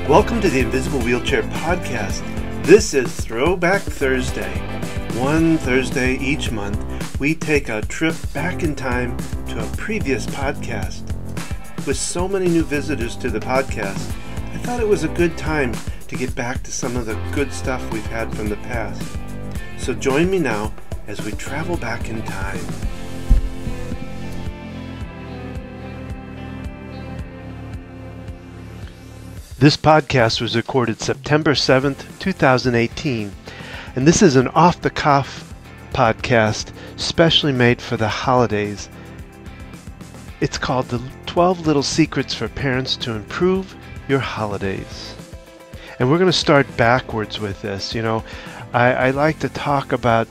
Welcome to the Invisible Wheelchair Podcast. This is Throwback Thursday. One Thursday each month, we take a trip back in time to a previous podcast. With so many new visitors to the podcast, I thought it was a good time to get back to some of the good stuff we've had from the past. So join me now as we travel back in time. This podcast was recorded September 7th, 2018, and this is an off-the-cuff podcast specially made for the holidays. It's called the 12 Little Secrets for Parents to Improve Your Holidays. And we're going to start backwards with this. I like to talk about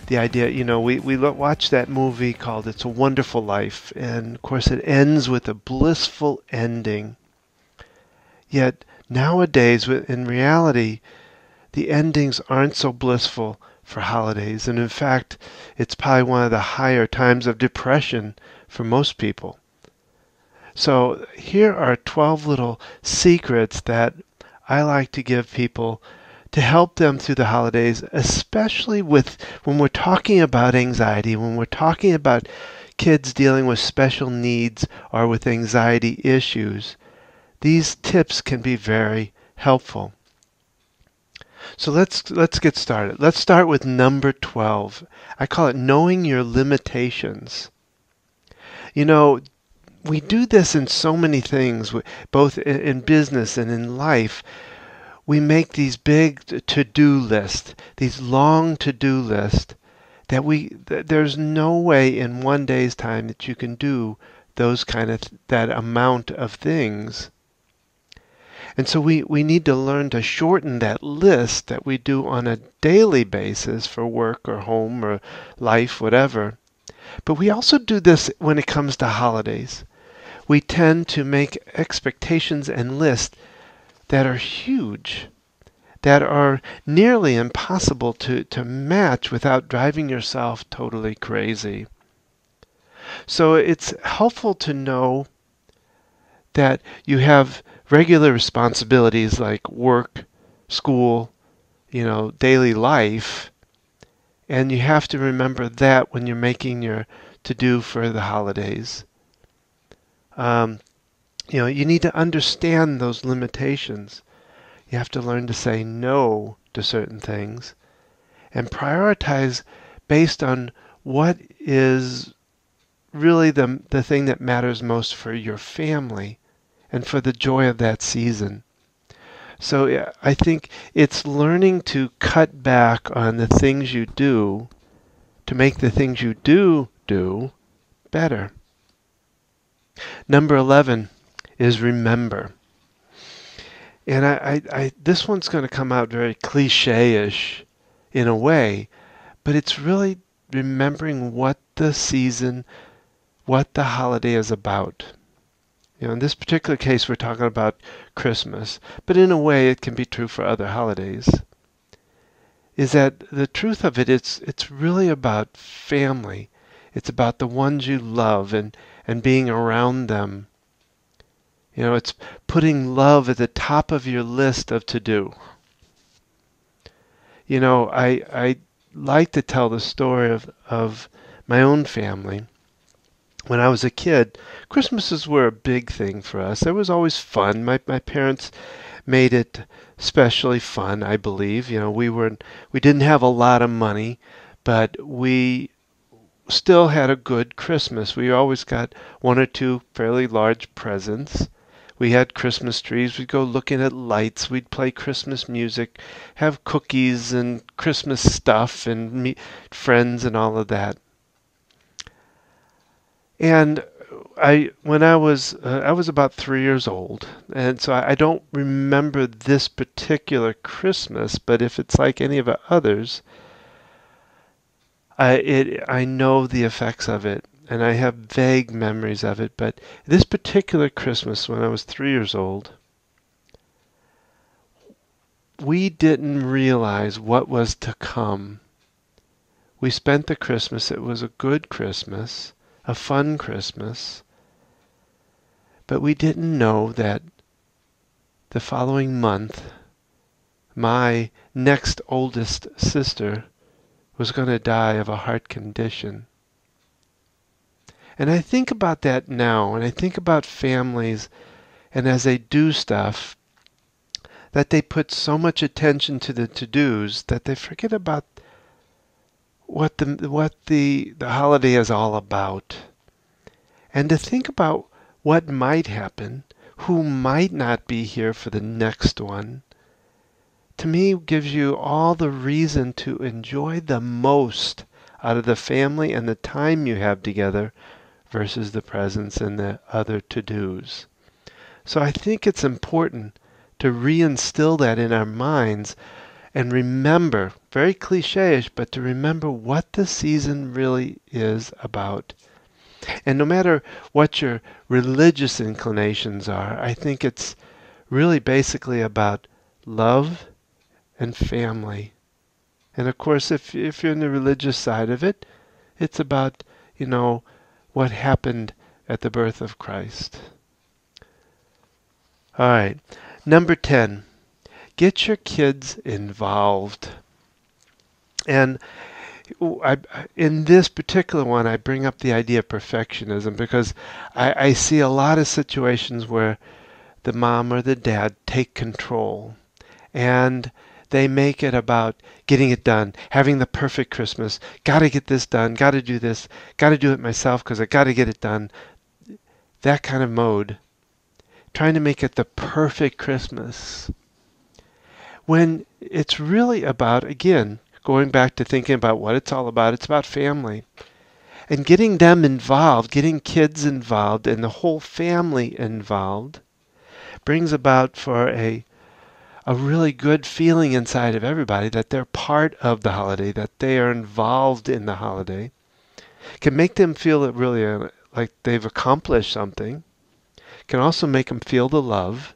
the idea, we watch that movie called It's a Wonderful Life, and of course it ends with a blissful ending. Yet nowadays, in reality, the endings aren't so blissful for holidays. And in fact, it's probably one of the higher times of depression for most people. So here are 12 little secrets that I like to give people to help them through the holidays, especially when we're talking about anxiety, when we're talking about kids dealing with special needs or with anxiety issues. These tips can be very helpful. So let's get started. Let's start with number 12. I call it knowing your limitations. We do this in so many things, both in business and in life. We make these big to-do lists, these long to-do lists that there's no way in one day's time that you can do that amount of things. And so we need to learn to shorten that list that we do on a daily basis for work or home or life, whatever. But we also do this when it comes to holidays. We tend to make expectations and lists that are huge, that are nearly impossible to match without driving yourself totally crazy. So it's helpful to know that you have regular responsibilities like work, school, daily life, and you have to remember that when you're making your to-do for the holidays. You need to understand those limitations. You have to learn to say no to certain things and prioritize based on what is really the thing that matters most for your family and for the joy of that season. So I think it's learning to cut back on the things you do to make the things you do better. Number 11 is remember. And I this one's going to come out very cliche-ish in a way, but it's really remembering what the season, what the holiday is about. In this particular case, we're talking about Christmas, but in a way it can be true for other holidays, is that the truth of it, it's really about family. It's about the ones you love and being around them. It's putting love at the top of your list of to-do. I like to tell the story of my own family. When I was a kid, Christmases were a big thing for us. It was always fun. My parents made it especially fun, I believe. We didn't have a lot of money, but we still had a good Christmas. We always got one or two fairly large presents. We had Christmas trees. We'd go looking at lights. We'd play Christmas music, have cookies and Christmas stuff and meet friends and all of that. And when I was about 3 years old, and so I don't remember this particular Christmas, but if it's like any of the others, I know the effects of it, and I have vague memories of it. But this particular Christmas, when I was 3 years old, we didn't realize what was to come. We spent the Christmas. It was a good Christmas, a fun Christmas, but we didn't know that the following month, my next oldest sister was going to die of a heart condition. And I think about that now, and I think about families, and as they do stuff, that they put so much attention to the to-dos that they forget about what the holiday is all about. And to think about what might happen, who might not be here for the next one, to me gives you all the reason to enjoy the most out of the family and the time you have together versus the presents and the other to-dos. So I think it's important to reinstill that in our minds and remember, very cliche-ish, but to remember what the season really is about. And no matter what your religious inclinations are, I think it's really basically about love and family. And of course, if you're in the religious side of it, it's about, what happened at the birth of Christ. All right. Number 10, get your kids involved. And in this particular one, I bring up the idea of perfectionism because I see a lot of situations where the mom or the dad take control and they make it about getting it done, having the perfect Christmas, got to get this done, got to do this, got to do it myself because I got to get it done. That kind of mode, trying to make it the perfect Christmas. When it's really about, again, going back to thinking about what it's all about, it's about family. And getting them involved, getting kids involved and the whole family involved brings about for a really good feeling inside of everybody that they're part of the holiday, that they are involved in the holiday. Can make them feel it really like they've accomplished something. Can also make them feel the love.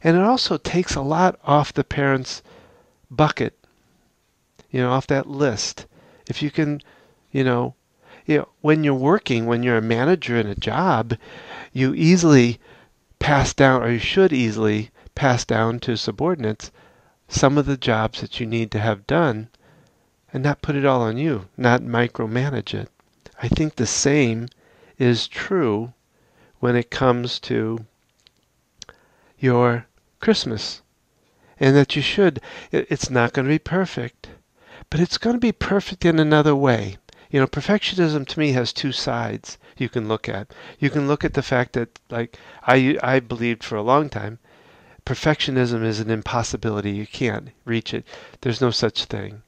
And it also takes a lot off the parents' bucket, off that list. If you can, when you're working, when you're a manager in a job, you easily pass down, or you should easily pass down to subordinates some of the jobs that you need to have done and not put it all on you, not micromanage it. I think the same is true when it comes to your Christmas. And that you should, it's not going to be perfect, but it's going to be perfect in another way. Perfectionism to me has two sides you can look at. You can look at the fact that, like I believed for a long time, perfectionism is an impossibility. You can't reach it. There's no such thing.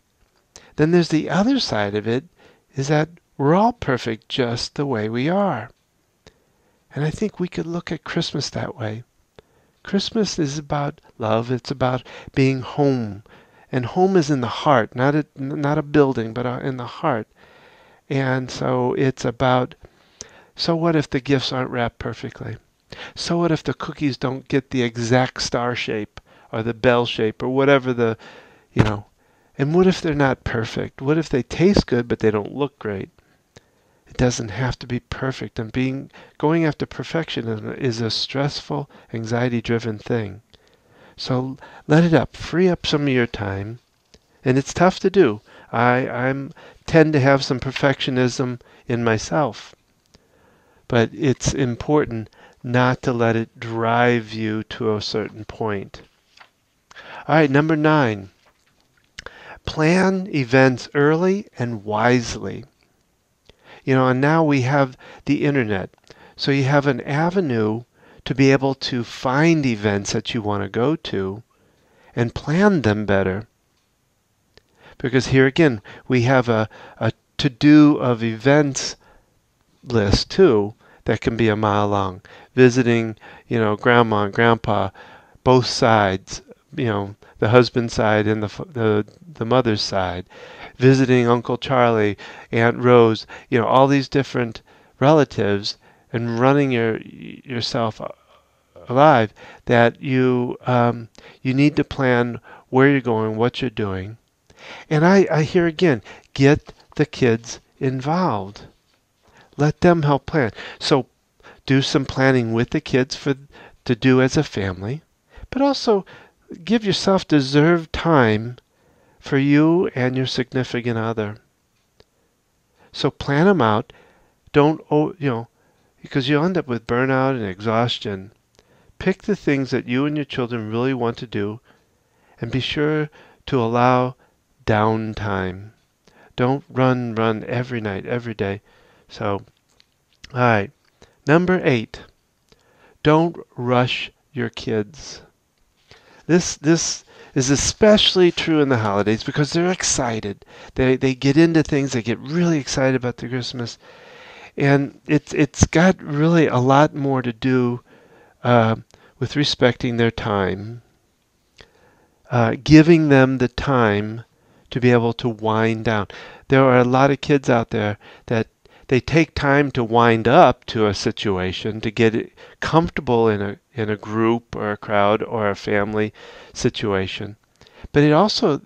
Then there's the other side of it, is that we're all perfect just the way we are. And I think we could look at Christmas that way. Christmas is about love. It's about being home. And home is in the heart, not a building, but in the heart. And so it's about, so what if the gifts aren't wrapped perfectly? So what if the cookies don't get the exact star shape or the bell shape or whatever and what if they're not perfect? What if they taste good but they don't look great? It doesn't have to be perfect, and going after perfection is a stressful, anxiety-driven thing. So let it up. Free up some of your time. And it's tough to do. I tend to have some perfectionism in myself. But it's important not to let it drive you to a certain point. All right, number 9. Plan events early and wisely. And now we have the internet. So you have an avenue to be able to find events that you want to go to and plan them better. Because here again, we have a to-do of events list too that can be a mile long. Visiting, grandma and grandpa, both sides, the husband's side and the mother's side. Visiting Uncle Charlie, Aunt Rose, all these different relatives, and running yourself alive, that you need to plan where you're going, what you're doing. And I hear again, get the kids involved. Let them help plan. So do some planning with the kids to do as a family, but also give yourself deserved time for you and your significant other. So plan them out. Don't, because you'll end up with burnout and exhaustion. Pick the things that you and your children really want to do, and be sure to allow downtime. Don't run every night, every day. So, all right. Number 8, don't rush your kids. This is especially true in the holidays because they're excited. They get into things. They get really excited about the Christmas, and it's got really a lot more to do with respecting their time, giving them the time to be able to wind down. There are a lot of kids out there that they take time to wind up to a situation, to get comfortable in a group or a crowd or a family situation. But it also,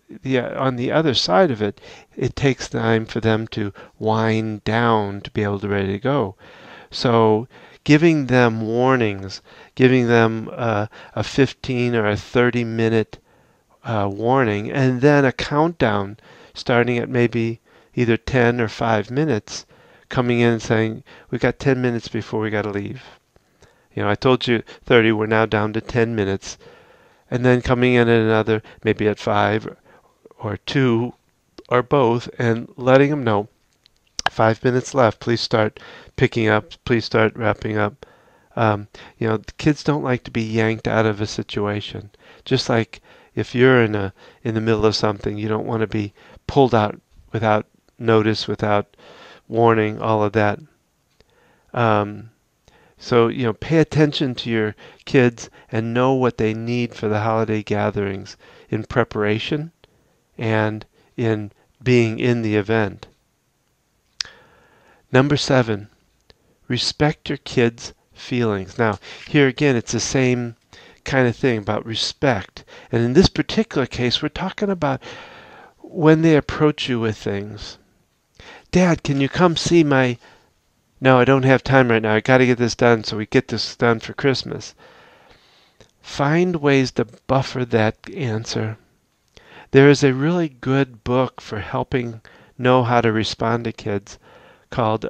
on the other side of it, it takes time for them to wind down to be able to ready to go. So giving them warnings, giving them a 15 or a 30-minute warning, and then a countdown starting at maybe either 10 or 5 minutes, coming in and saying, we got 10 minutes before we got to leave. I told you 30, we're now down to 10 minutes. And then coming in at another, maybe at 5 or 2 or both, and letting them know, 5 minutes left, please start picking up, please start wrapping up. The kids don't like to be yanked out of a situation. Just like if you're in the middle of something, you don't want to be pulled out without notice, without warning, all of that. So, pay attention to your kids and know what they need for the holiday gatherings in preparation and in being in the event. Number 7, respect your kids' feelings. Now, here again, it's the same kind of thing about respect. And in this particular case, we're talking about when they approach you with things. Dad, can you come see my... No, I don't have time right now. I got to get this done so we get this done for Christmas. Find ways to buffer that answer. There is a really good book for helping know how to respond to kids called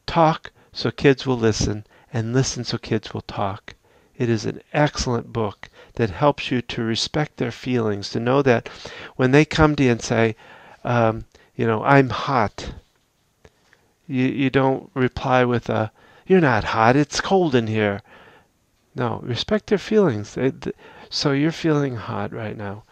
Talk So Kids Will Listen and Listen So Kids Will Talk. It is an excellent book that helps you to respect their feelings, to know that when they come to you and say, I'm hot, you don't reply with you're not hot, it's cold in here. No, respect their feelings. So you're feeling hot right now.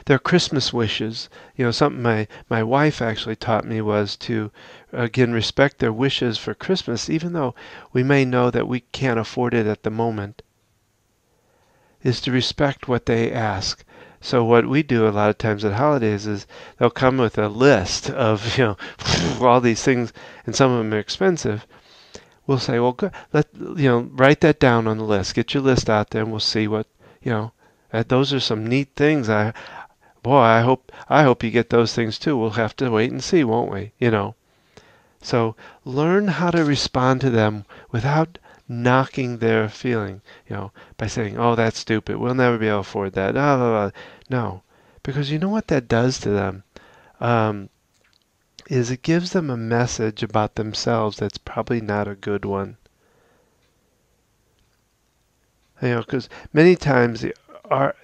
Their Christmas wishes. Something my wife actually taught me was to, again, respect their wishes for Christmas, even though we may know that we can't afford it at the moment, is to respect what they ask. So what we do a lot of times at holidays is they'll come with a list of, all these things, and some of them are expensive. We'll say, well, write that down on the list. Get your list out there, and we'll see what, those are some neat things. I hope you get those things too. We'll have to wait and see, won't we? So learn how to respond to them without knocking their feeling, by saying, oh, that's stupid. We'll never be able to afford that. Blah, blah, blah. No, because you know what that does to them? Is it gives them a message about themselves that's probably not a good one. Because many times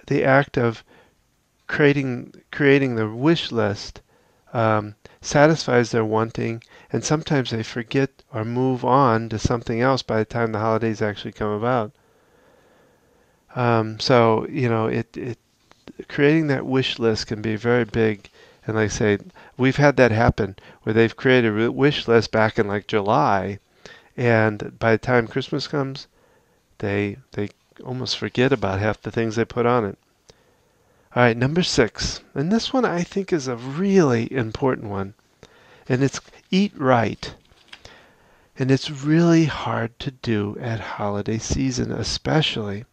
the act of creating the wish list satisfies their wanting, and sometimes they forget or move on to something else by the time the holidays actually come about. So creating that wish list can be very big. And like I say, we've had that happen where they've created a wish list back in like July, and by the time Christmas comes, they almost forget about half the things they put on it. All right, number 6, and this one I think is a really important one, and it's eat right. And it's really hard to do at holiday season, especially.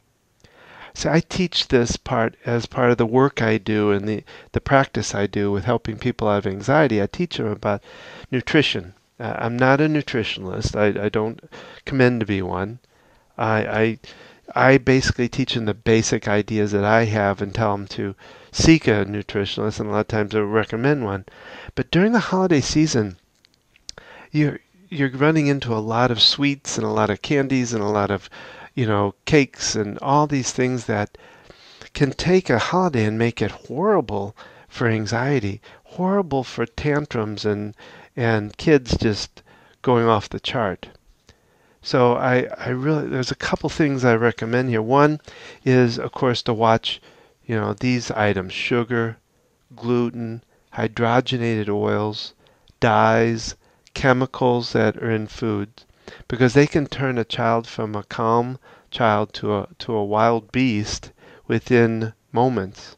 So I teach this part as part of the work I do and the practice I do with helping people out of anxiety. I teach them about nutrition. I'm not a nutritionist. I don't commend to be one. I I basically teach them the basic ideas that I have and tell them to seek a nutritionalist, and a lot of times I recommend one. But during the holiday season, you're you're running into a lot of sweets and a lot of candies and a lot of, cakes and all these things that can take a holiday and make it horrible for anxiety, horrible for tantrums and kids just going off the chart. So I really, there's a couple things I recommend here. One is, of course, to watch, these items: sugar, gluten, hydrogenated oils, dyes, chemicals that are in foods, because they can turn a child from a calm child to a wild beast within moments.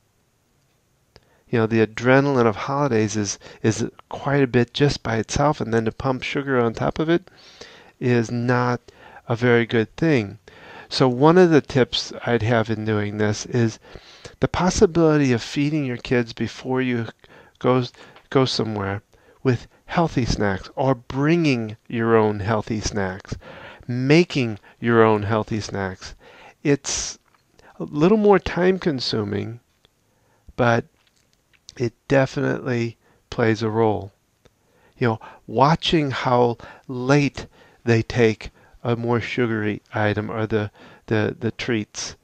The adrenaline of holidays is quite a bit just by itself, and then to pump sugar on top of it is not a very good thing. So one of the tips I'd have in doing this is the possibility of feeding your kids before you go go somewhere with healthy snacks, or bringing your own healthy snacks, making your own healthy snacks. It's a little more time consuming, but it definitely plays a role. Watching how late they take a more sugary item, or the treats.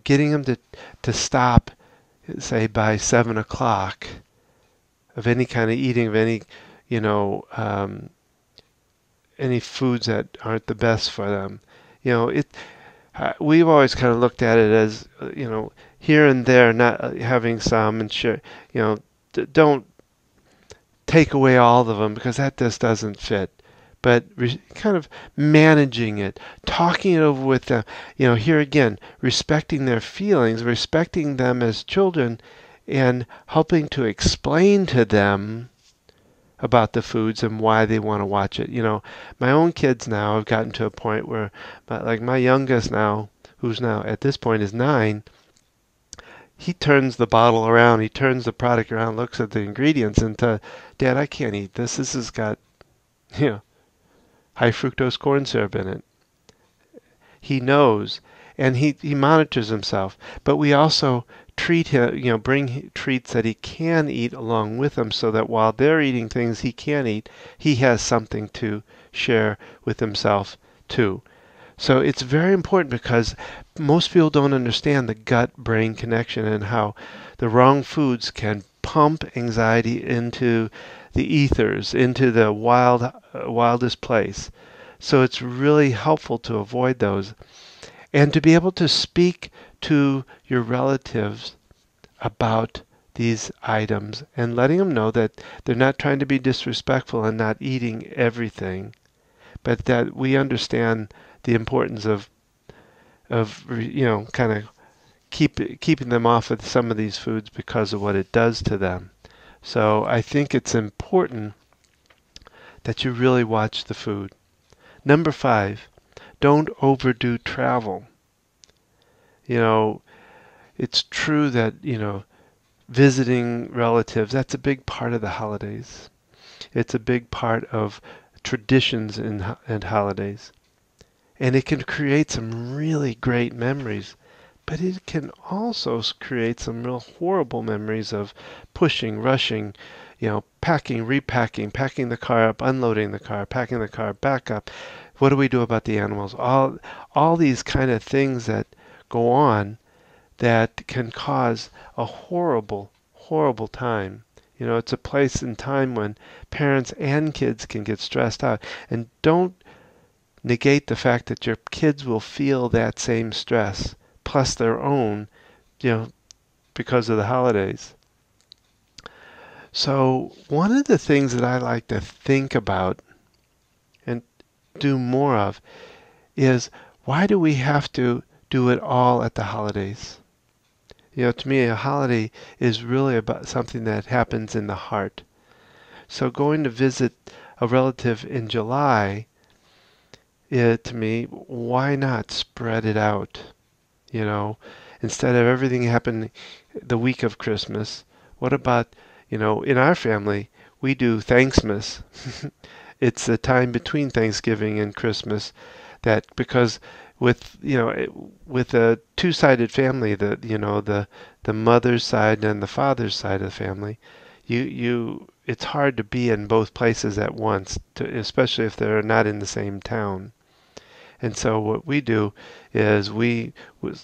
Getting them to stop, say, by 7 o'clock of any kind of eating of any foods that aren't the best for them. We've always kind of looked at it as, here and there, not having some, and sure, don't take away all of them, because that just doesn't fit. But kind of managing it, talking it over with them. Here again, respecting their feelings, respecting them as children, and helping to explain to them about the foods and why they want to watch it. My own kids now have gotten to a point where, like my youngest now, who's now at this point is 9, he turns the bottle around, he turns the product around, looks at the ingredients, and Dad, I can't eat this. This has got, high fructose corn syrup in it. He knows, and he monitors himself. But we also treat him, bring treats that he can eat along with them, so that while they're eating things he can eat, he has something to share with himself too. So it's very important, because most people don't understand the gut-brain connection, and how the wrong foods can pump anxiety into the ethers, into the wildest place. So it's really helpful to avoid those, and to be able to speak to your relatives about these items, and letting them know that they're not trying to be disrespectful and not eating everything, but that we understand the importance of kind of keeping them off of some of these foods because of what it does to them. So I think it's important that you really watch the food. Number 5, don't overdo travel. It's true that, visiting relatives, that's a big part of the holidays. It's a big part of traditions and holidays. And it can create some really great memories, but it can also create some real horrible memories of pushing, rushing, packing, repacking, packing the car up, unloading the car, packing the car back up. What do we do about the animals? All these kind of things that go on that can cause a horrible, horrible time. It's a place and time when parents and kids can get stressed out. And don't negate the fact that your kids will feel that same stress, plus their own, because of the holidays. So one of the things that I like to think about and do more of is, why do we have to do it all at the holidays? To me, a holiday is really about something that happens in the heart. So going to visit a relative in July, to me, why not spread it out? Instead of everything happening the week of Christmas, what about, in our family, we do Thanksmas. It's the time between Thanksgiving and Christmas, that because with with a two-sided family, the mother's side and the father's side of the family, it's hard to be in both places at once, especially if they're not in the same town. And so what we do is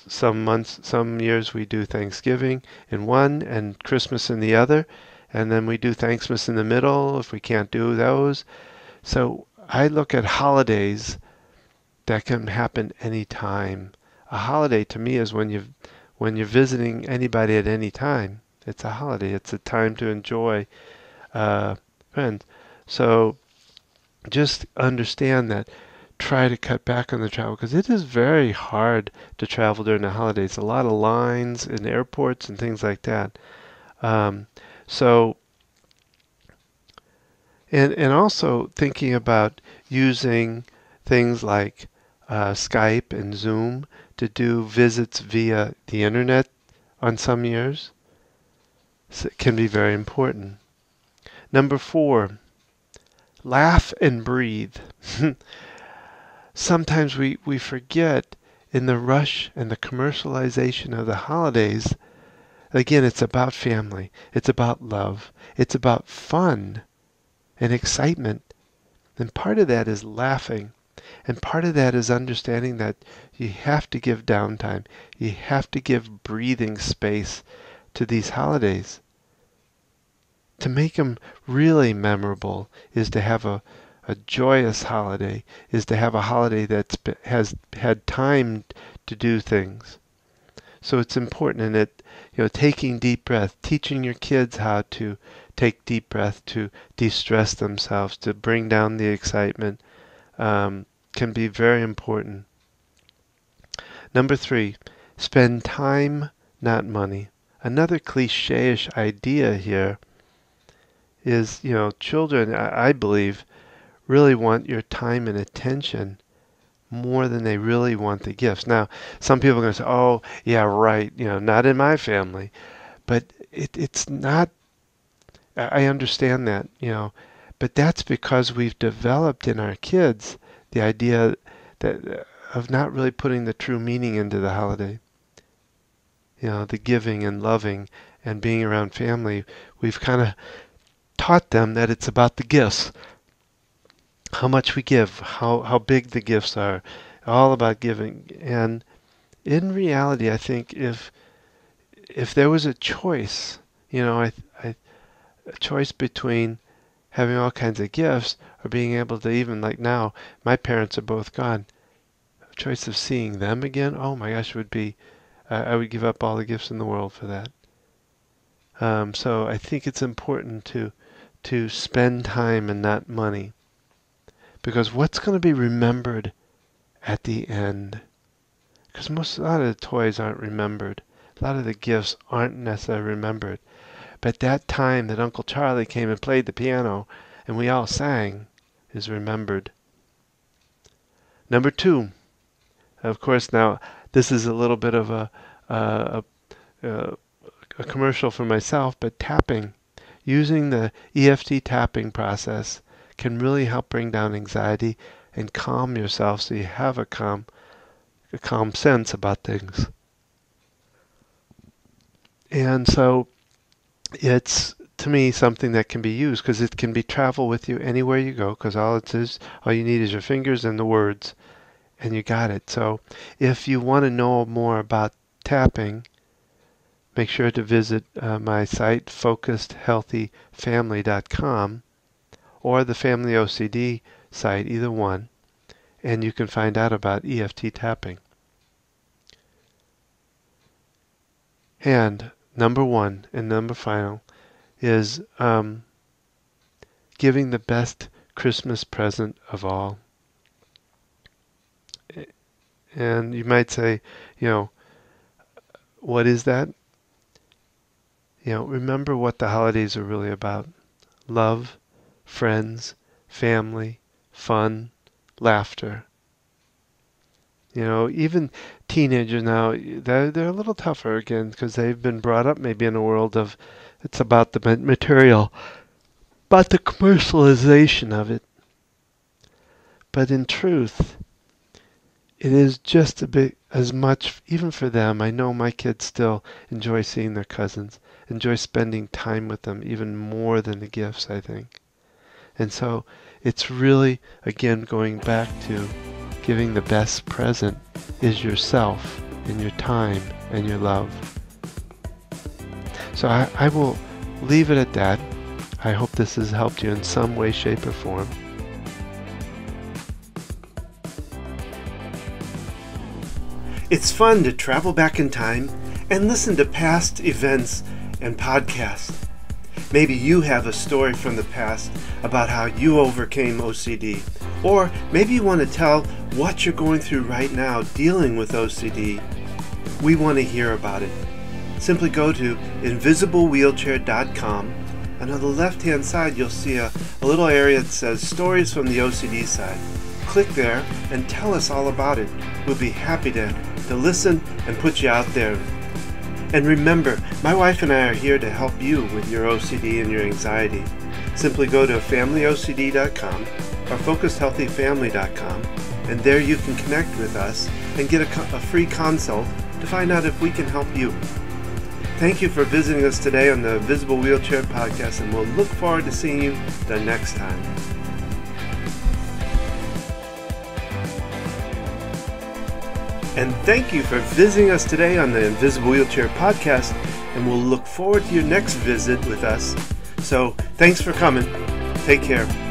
some years we do Thanksgiving in one and Christmas in the other, and then we do Thanksmas in the middle if we can't do those. So I look at holidays that can happen anytime. A holiday to me is when you're visiting anybody at any time. It's a holiday. It's a time to enjoy friends. So just understand that. Try to cut back on the travel because it is very hard to travel during the holidays. A lot of lines in airports and things like that. So, and also thinking about using things like Skype and Zoom to do visits via the internet on some years can be very important. Number 4, laugh and breathe. Sometimes we forget in the rush and the commercialization of the holidays, again, it's about family, it's about love, it's about fun and excitement. And part of that is laughing. And part of that is understanding that you have to give downtime. You have to give breathing space to these holidays. To make them really memorable is to have a joyous holiday, is to have a holiday that has had time to do things. So it's important in it, taking deep breath, teaching your kids how to take deep breath to de-stress themselves, to bring down the excitement, can be very important. Number 3, spend time, not money. Another cliche-ish idea here is, children, I believe, really want your time and attention more than they really want the gifts. Now, some people are going to say, oh, yeah, right, not in my family. But it's not, I understand that, but that's because we've developed in our kids the idea that of not really putting the true meaning into the holiday. The giving and loving and being around family, we've kind of taught them that it's about the gifts. How much we give, how big the gifts are, all about giving. And in reality, I think if there was a choice, a choice between having all kinds of gifts or being able to, even like now, my parents are both gone. A choice of seeing them again, oh my gosh, would be, I would give up all the gifts in the world for that. So I think it's important to spend time and not money. Because what's going to be remembered at the end? Because a lot of the toys aren't remembered. A lot of the gifts aren't necessarily remembered. But that time that Uncle Charlie came and played the piano and we all sang is remembered. Number 2, of course, now this is a little bit of a commercial for myself, but tapping. Using the EFT tapping process can really help bring down anxiety and calm yourself so you have a calm sense about things. And so it's, to me, something that can be used because it can be travel with you anywhere you go because all you need is your fingers and the words and you got it. So if you want to know more about tapping, make sure to visit my site, focusedhealthyfamily.com, or the Family OCD site, either one, and you can find out about EFT tapping. And number 1 and number final is giving the best Christmas present of all. And you might say, what is that? Remember what the holidays are really about. Love, friends, family, fun, laughter. Even teenagers now, they're a little tougher again because they've been brought up maybe in a world of it's about the material, about the commercialization of it. But in truth, it is just a bit as much, even for them. I know my kids still enjoy seeing their cousins, enjoy spending time with them even more than the gifts, I think. And so it's really, again, going back to giving the best present is yourself and your time and your love. So I will leave it at that. I hope this has helped you in some way, shape, or form. It's fun to travel back in time and listen to past events and podcasts. Maybe you have a story from the past about how you overcame OCD. Or maybe you want to tell what you're going through right now dealing with OCD. We want to hear about it. Simply go to invisiblewheelchair.com, and on the left-hand side you'll see a little area that says Stories from the OCD Side. Click there and tell us all about it. We'll be happy to listen and put you out there. And remember, my wife and I are here to help you with your OCD and your anxiety. Simply go to familyocd.com or focusedhealthyfamily.com, and there you can connect with us and get a free consult to find out if we can help you. Thank you for visiting us today on the Invisible Wheelchair Podcast, and we'll look forward to seeing you the next time. And thank you for visiting us today on the Invisible Wheelchair Podcast, and we'll look forward to your next visit with us. So thanks for coming. Take care.